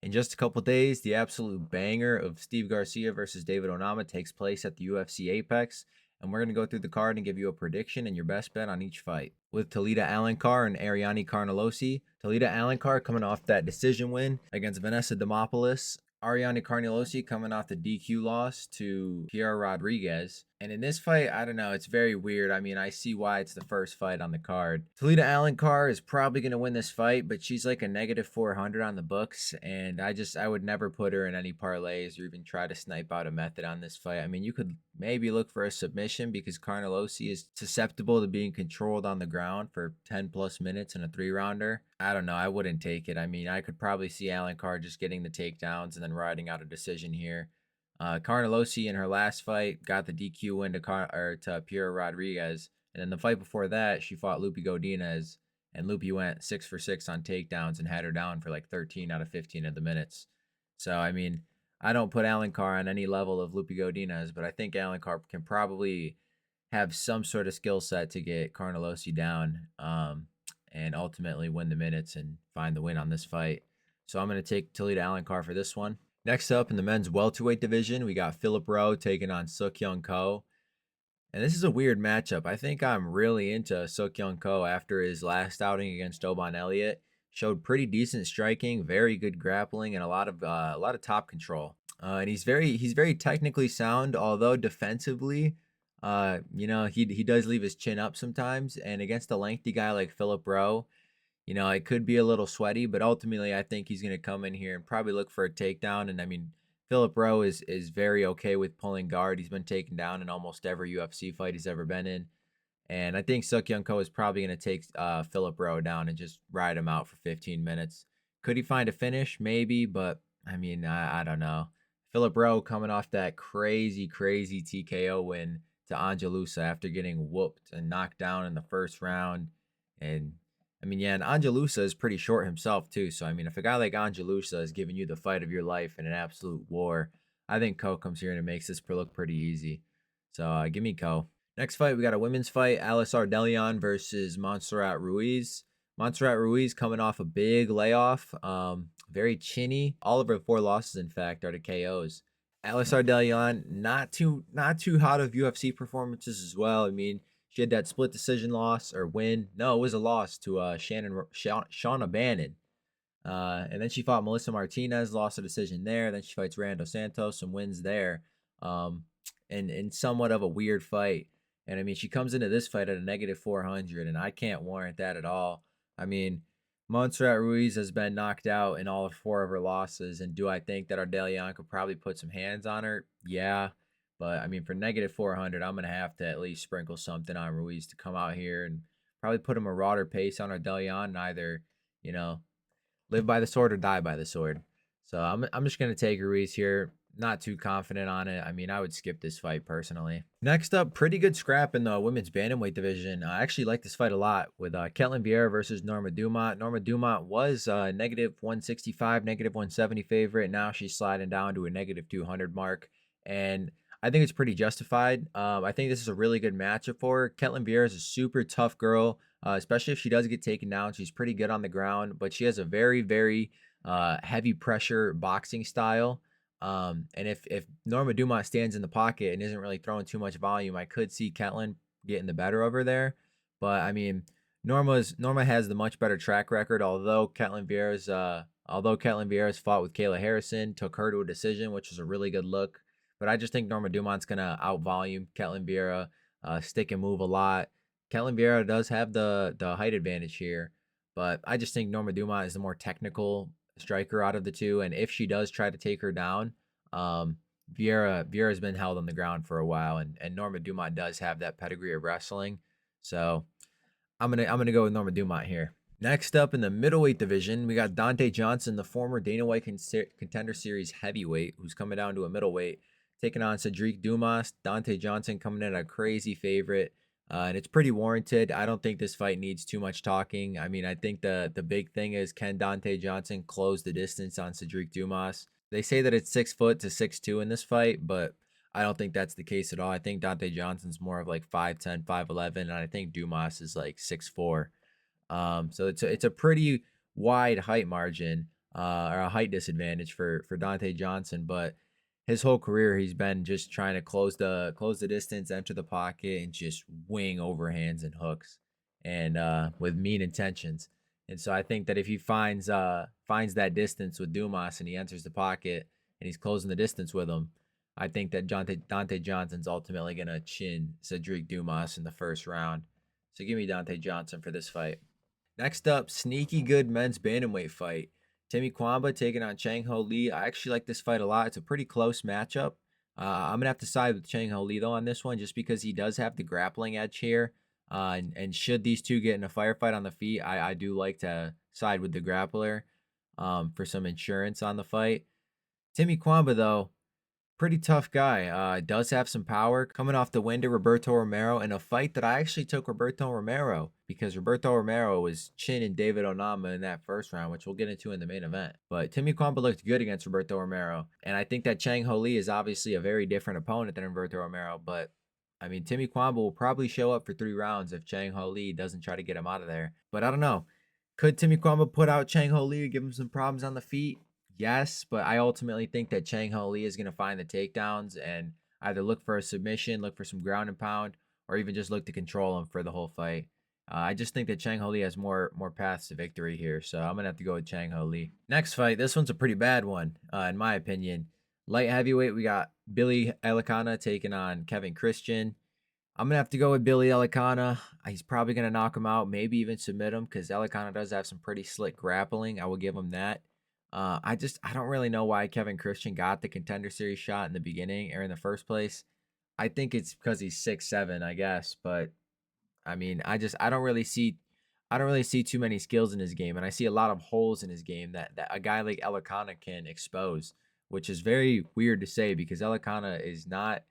In just a couple days, the absolute banger of Steve Garcia versus David Onama takes place at the UFC Apex, and we're going to go through the card and give you a prediction and your best bet on each fight. With Talita Alencar and Ariane Carnelossi, Talita Alencar coming off that decision win against Vanessa Demopoulos, Ariane Carnelossi coming off the DQ loss to Kiara Rodriguez. And in this fight, I don't know, it's very weird. I mean, I see why it's the first fight on the card. Talita Alencar is probably going to win this fight, but she's like a negative 400 on the books, and I would never put her in any parlays or even try to snipe out a method on this fight. I mean, you could maybe look for a submission because Carnelossi is susceptible to being controlled on the ground for 10 plus minutes in a 3-rounder. I don't know. I wouldn't take it. I mean, I could probably see Alencar just getting the takedowns and then riding out a decision here. Carnelossi in her last fight got the DQ win to Pura Rodriguez, and then the fight before that, she fought Lupi Godinez, and Lupi went 6 for 6 on takedowns and had her down for like 13 out of 15 of the minutes. So I mean, I don't put Alencar on any level of Lupi Godinez, but I think Alencar can probably have some sort of skill set to get Carnelossi down, and ultimately win the minutes and find the win on this fight. So I'm going to take Talita Alencar for this one. Next up in the men's welterweight division, we got Philip Rowe taking on Suk-Young Ko. And this is a weird matchup. I think I'm really into Suk-Young Ko after his last outing against Oban Elliott. Showed pretty decent striking, very good grappling, and a lot of top control. And he's very technically sound, although defensively, he does leave his chin up sometimes. And against a lengthy guy like Philip Rowe, it could be a little sweaty, but ultimately I think he's going to come in here and probably look for a takedown. And I mean, Philip Rowe is very okay with pulling guard. He's been taken down in almost every UFC fight he's ever been in. And I think Suk-Young Ko is probably going to take Philip Rowe down and just ride him out for 15 minutes. Could he find a finish? Maybe, but I mean, I don't know. Philip Rowe coming off that crazy TKO win to Angelusa after getting whooped and knocked down in the first round. And I mean, yeah, and Angelusa is pretty short himself too. So I mean, if a guy like Angelusa is giving you the fight of your life in an absolute war, I think Ko comes here and it makes this look pretty easy. So give me Ko. Next fight, we got a women's fight: Alice Ardelian versus Montserrat Ruiz. Montserrat Ruiz coming off a big layoff, very chinny. All of her 4 losses, in fact, are to KOs. Alice Ardelian, not too hot of UFC performances as well. I mean, she had that split decision loss or win. No, it was a loss to Shauna Bannon. And then she fought Melissa Martinez, lost a decision there. Then she fights Rando Santos and wins there. In somewhat of a weird fight. And I mean, she comes into this fight at a negative 400, and I can't warrant that at all. I mean, Montserrat Ruiz has been knocked out in all 4 of her losses. And do I think that Ardelian could probably put some hands on her? Yeah. But I mean, for negative 400, I'm going to have to at least sprinkle something on Ruiz to come out here and probably put him a rawer pace on Ardelian and either, live by the sword or die by the sword. So I'm just going to take Ruiz here. Not too confident on it. I mean, I would skip this fight personally. Next up, pretty good scrap in the women's bantamweight division. I actually like this fight a lot with Ketlin Vieira versus Norma Dumont. Norma Dumont was negative 165, negative 170 favorite. Now she's sliding down to a negative 200 mark. And I think it's pretty justified. I think this is a really good matchup for her. Ketlin Vieira is a super tough girl, especially if she does get taken down. She's pretty good on the ground, but she has a very heavy pressure boxing style. And if Norma Dumont stands in the pocket and isn't really throwing too much volume, I could see Ketlin getting the better over there. But I mean, Norma has the much better track record. Although Ketlin Vieira's fought with Kayla Harrison, took her to a decision, which was a really good look. But I just think Norma Dumont's gonna out volume Ketlin Vieira, stick and move a lot. Ketlin Vieira does have the height advantage here, but I just think Norma Dumont is the more technical striker out of the two, and if she does try to take her down, Vieira's been held on the ground for a while, and Norma Dumont does have that pedigree of wrestling. So I'm gonna go with Norma Dumont here. Next up in the middleweight division, we got Dante Johnson, the former Dana White Contender Series heavyweight, who's coming down to a middleweight, taking on Cedric Dumas. Dante Johnson coming in a crazy favorite. And it's pretty warranted. I don't think this fight needs too much talking. I mean, I think the big thing is, can Dante Johnson close the distance on Cedric Dumas? They say that it's 6 foot to 6'2" in this fight, but I don't think that's the case at all. I think Dante Johnson's more of like 5'10", 5'11", and I think Dumas is like 6'4". So it's a pretty wide height margin. or a height disadvantage for Dante Johnson. But his whole career, he's been just trying to close the distance, enter the pocket, and just wing overhands and hooks, and with mean intentions. And so I think that if he finds that distance with Dumas and he enters the pocket and he's closing the distance with him, I think that Dante Johnson's ultimately gonna chin Cedric Dumas in the first round. So give me Dante Johnson for this fight. Next up, sneaky good men's bantamweight fight. Timmy Kwamba taking on Chang Ho Lee. I actually like this fight a lot. It's a pretty close matchup. I'm gonna have to side with Chang Ho Lee though on this one, just because he does have the grappling edge here. And should these two get in a firefight on the feet, I do like to side with the grappler for some insurance on the fight. Timmy Kwamba though, pretty tough guy. Does have some power coming off the win to Roberto Romero in a fight that I actually took Roberto Romero because Roberto Romero was chinning David Onama in that first round, which we'll get into in the main event. But Timmy Kwamba looked good against Roberto Romero, and I think that Chang Ho Lee is obviously a very different opponent than Roberto Romero. But I mean, Timmy Kwamba will probably show up for 3 rounds if Chang Ho Lee doesn't try to get him out of there. But I don't know. Could Timmy Kwamba put out Chang Ho Lee and give him some problems on the feet? Yes, but I ultimately think that Chang Ho Lee is going to find the takedowns and either look for a submission, look for some ground and pound, or even just look to control him for the whole fight. I just think that Chang Ho Lee has more paths to victory here, so I'm gonna have to go with Chang Ho Lee. Next fight, this one's a pretty bad one, in my opinion. Light heavyweight, we got Billy Elikana taking on Kevin Christian. I'm gonna have to go with Billy Elikana. He's probably gonna knock him out, maybe even submit him, because Elikana does have some pretty slick grappling. I will give him that. I don't really know why Kevin Christian got the Contender Series shot in the beginning or in the first place. I think it's because he's 6'7", I guess. But I mean, I don't really see too many skills in his game, and I see a lot of holes in his game that a guy like Elikana can expose, which is very weird to say because Elikana is not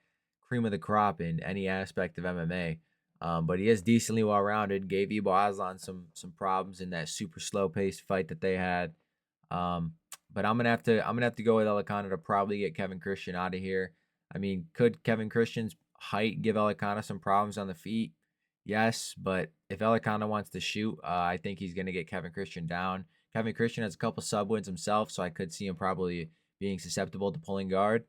cream of the crop in any aspect of MMA. But he is decently well rounded. Gave Ibo Aslan some problems in that super slow paced fight that they had. Um, but I'm gonna have to go with Elikana to probably get Kevin Christian out of here. I mean, could Kevin Christian's height give Elikana some problems on the feet? Yes, but if Elikana wants to shoot, I think he's gonna get Kevin Christian down. Kevin Christian has a couple sub wins himself, so I could see him probably being susceptible to pulling guard.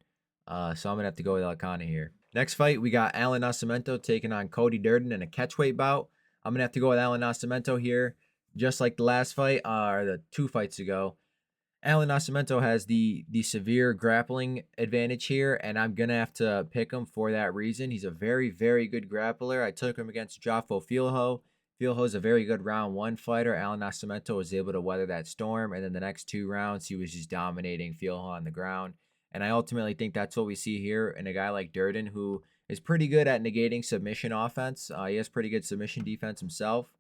So I'm gonna have to go with Elikana here. Next fight, we got Alan Nascimento taking on Cody Durden in a catchweight bout. I'm gonna have to go with Alan Nascimento here, just like the last fight, or the 2 fights ago. Alan Nascimento has the severe grappling advantage here, and I'm gonna have to pick him for that reason. He's a very good grappler. I took him against Jafo Filho. Filho is a very good round one fighter. Alan Nascimento was able to weather that storm, and then the next 2 rounds he was just dominating Filho on the ground. And I ultimately think that's what we see here in a guy like Durden, who is pretty good at negating submission offense. He has pretty good submission defense himself,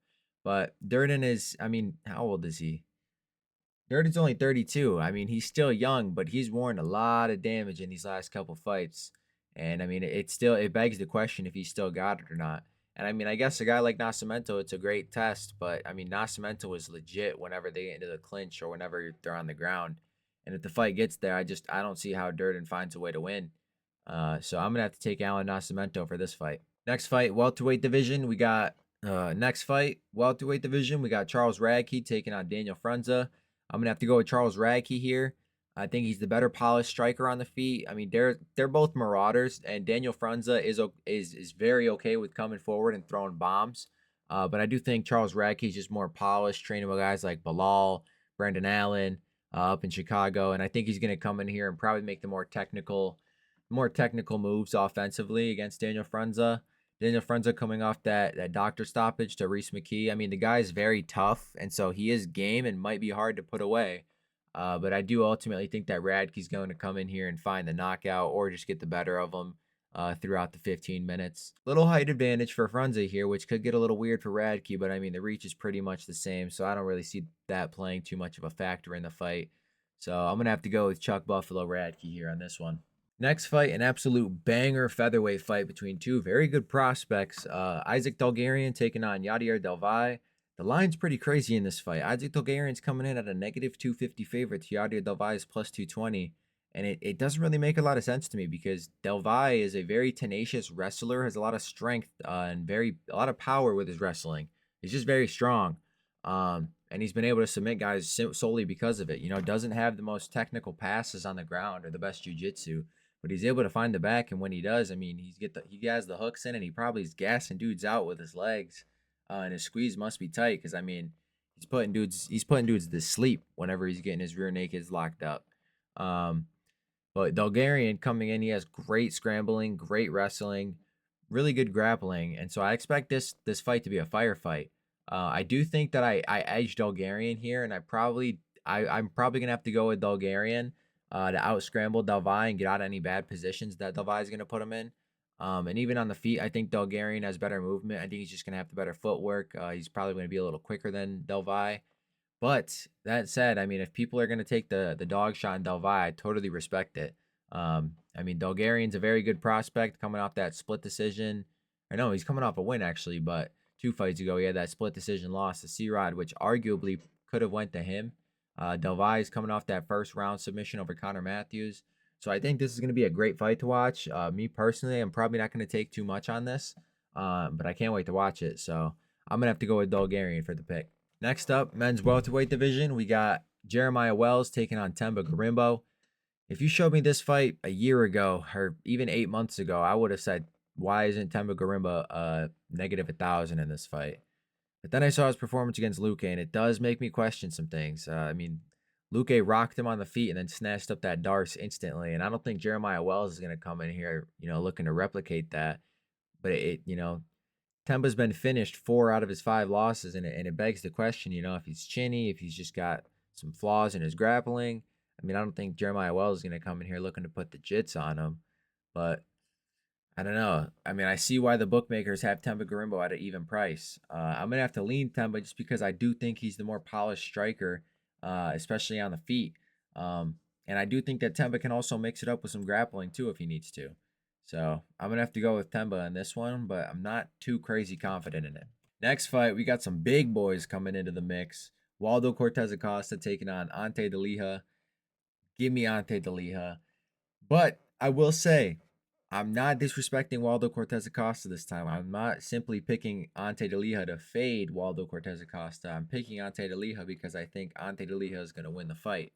but Durden is, I mean, how old is he? Durden's only 32. I mean, he's still young, but he's worn a lot of damage in these last couple fights. And I mean, it begs the question if he's still got it or not. And I mean, I guess a guy like Nascimento, it's a great test, but I mean, Nascimento is legit whenever they get into the clinch or whenever they're on the ground. And if the fight gets there, I don't see how Durden finds a way to win. So I'm gonna have to take Alan Nascimento for this fight. Next fight, welterweight division, we got welterweight division, we got Charles Radke taking on Daniel Frunza. I'm gonna have to go with Charles Radke here. I think he's the better polished striker on the feet. I mean, they're both marauders, and Daniel Frunza is very okay with coming forward and throwing bombs. But I do think Charles Radke is just more polished, training with guys like Bilal, Brendan Allen, up in Chicago, and I think he's gonna come in here and probably make the more technical moves offensively against Daniel Frunza. Daniel Frunza coming off that doctor stoppage to Reese McKee. I mean, the guy is very tough, and so he is game and might be hard to put away. But I do ultimately think that Radke's going to come in here and find the knockout or just get the better of him throughout the 15 minutes. Little height advantage for Frunza here, which could get a little weird for Radke, but I mean, the reach is pretty much the same, so I don't really see that playing too much of a factor in the fight. So I'm going to have to go with Chuck Buffalo Radke here on this one. Next fight, an absolute banger featherweight fight between two very good prospects. Isaac Dalgarian taking on Yadier Delvai. The line's pretty crazy in this fight. Isaac Dalgarian's coming in at a negative 250 favorite to Yadier Delvai's plus 220. And it doesn't really make a lot of sense to me because Delvai is a very tenacious wrestler, has a lot of strength and a lot of power with his wrestling. He's just very strong. and he's been able to submit guys solely because of it. Doesn't have the most technical passes on the ground or the best jiu-jitsu, but he's able to find the back, and when he does, I mean, he has the hooks in, and he probably is gassing dudes out with his legs, and his squeeze must be tight because I mean, he's putting dudes to sleep whenever he's getting his rear nakeds locked up. Um, but Bulgarian coming in, he has great scrambling, great wrestling, really good grappling, and so I expect this fight to be a firefight. I do think that I edged Bulgarian here, and I'm probably gonna have to go with Bulgarian to out scramble Delvi and get out of any bad positions that Delvi is gonna put him in. And even on the feet, I think Bulgarian has better movement. I think he's just gonna have the better footwork. He's probably gonna be a little quicker than Delvi. But that said, I mean, if people are going to take the dog shot in Delvi, I totally respect it. I mean, Bulgarian's a very good prospect coming off that split decision. I know he's coming off a win actually, but 2 fights ago he had that split decision loss to C-Rod, which arguably could have went to him. Delvi is coming off that first round submission over Connor Matthews. So I think this is going to be a great fight to watch. Me personally, I'm probably not going to take too much on this, but I can't wait to watch it. So I'm going to have to go with Bulgarian for the pick. Next up, men's welterweight division, we got Jeremiah Wells taking on Temba Garimbo. If you showed me this fight a year ago or even 8 months ago, I would have said, why isn't Temba Garimba negative 1,000 in this fight? But then I saw his performance against Luque, and it does make me question some things. I mean, Luque rocked him on the feet and then snatched up that Darce instantly, and I don't think Jeremiah Wells is going to come in here, looking to replicate that. But Temba's been finished 4 out of his 5 losses, and it begs the question, if he's chinny, if he's just got some flaws in his grappling. I mean, I don't think Jeremiah Wells is going to come in here looking to put the jits on him, but I don't know. I mean, I see why the bookmakers have Temba Garimbo at an even price. I'm going to have to lean Temba just because I do think he's the more polished striker, especially on the feet. And I do think that Temba can also mix it up with some grappling too if he needs to. So I'm going to have to go with Temba in this one, but I'm not too crazy confident in it. Next fight, we got some big boys coming into the mix. Waldo Cortez Acosta taking on Ante De Lija. Give me Ante De Lija. But I will say, I'm not disrespecting Waldo Cortez Acosta this time. I'm not simply picking Ante De Lija to fade Waldo Cortez Acosta. I'm picking Ante De Lija because I think Ante De Lija is going to win the fight.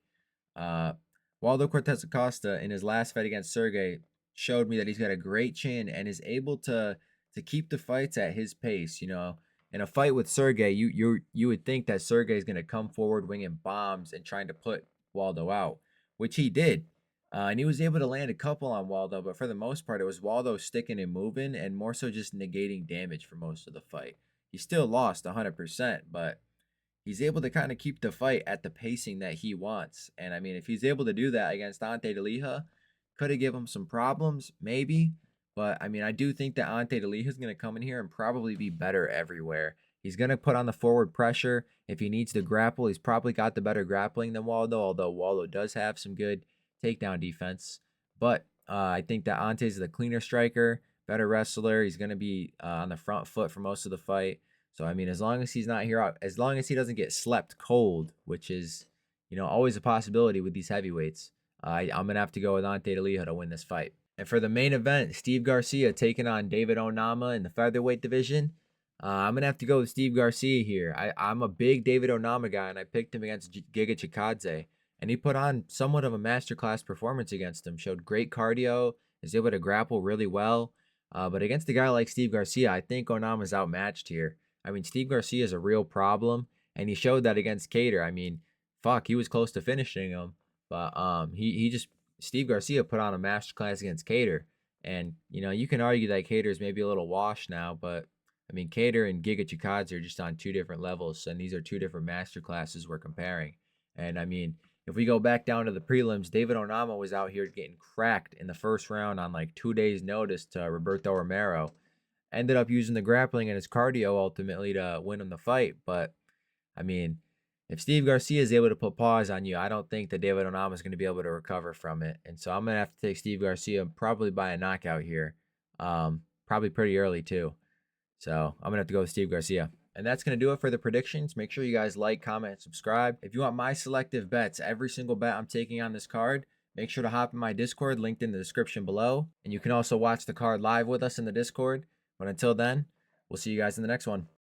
Waldo Cortez Acosta in his last fight against Sergey showed me that he's got a great chin and is able to keep the fights at his pace. In a fight with Sergey, you would think that Sergey is going to come forward winging bombs and trying to put Waldo out, which he did. And he was able to land a couple on Waldo, but for the most part, it was Waldo sticking and moving and more so just negating damage for most of the fight. He still lost 100%, but he's able to kind of keep the fight at the pacing that he wants. And I mean, if he's able to do that against Ante De Lija, could it give him some problems? Maybe. But I mean, I do think that Ante De Lija is going to come in here and probably be better everywhere. He's going to put on the forward pressure. If he needs to grapple, he's probably got the better grappling than Waldo, although Waldo does have some good takedown defense. But I think that Ante's the cleaner striker, better wrestler. He's going to be on the front foot for most of the fight. So, I mean, as long as he's not here, as long as he doesn't get slept cold, which is, always a possibility with these heavyweights, I'm going to have to go with Ante De Lija to win this fight. And for the main event, Steve Garcia taking on David Onama in the featherweight division. I'm going to have to go with Steve Garcia here. I'm a big David Onama guy, and I picked him against Giga Chikadze. And he put on somewhat of a masterclass performance against him. Showed great cardio, is able to grapple really well. But against a guy like Steve Garcia, I think Onama's outmatched here. I mean, Steve Garcia is a real problem, and he showed that against Cater. I mean, he was close to finishing him. But Steve Garcia put on a masterclass against Cater. And, you can argue that Cater is maybe a little washed now, but I mean, Cater and Giga Chikadze are just on 2 different levels, and these are 2 different masterclasses we're comparing. And I mean, if we go back down to the prelims, David Onama was out here getting cracked in the first round on like 2 days' notice to Roberto Romero. Ended up using the grappling and his cardio ultimately to win him the fight. But, I mean, if Steve Garcia is able to put paws on you, I don't think that David Onama is going to be able to recover from it. And so I'm going to have to take Steve Garcia probably by a knockout here. Probably pretty early too. So I'm going to have to go with Steve Garcia. And that's going to do it for the predictions. Make sure you guys like, comment, and subscribe. If you want my selective bets, every single bet I'm taking on this card, make sure to hop in my Discord, linked in the description below. And you can also watch the card live with us in the Discord. But until then, we'll see you guys in the next one.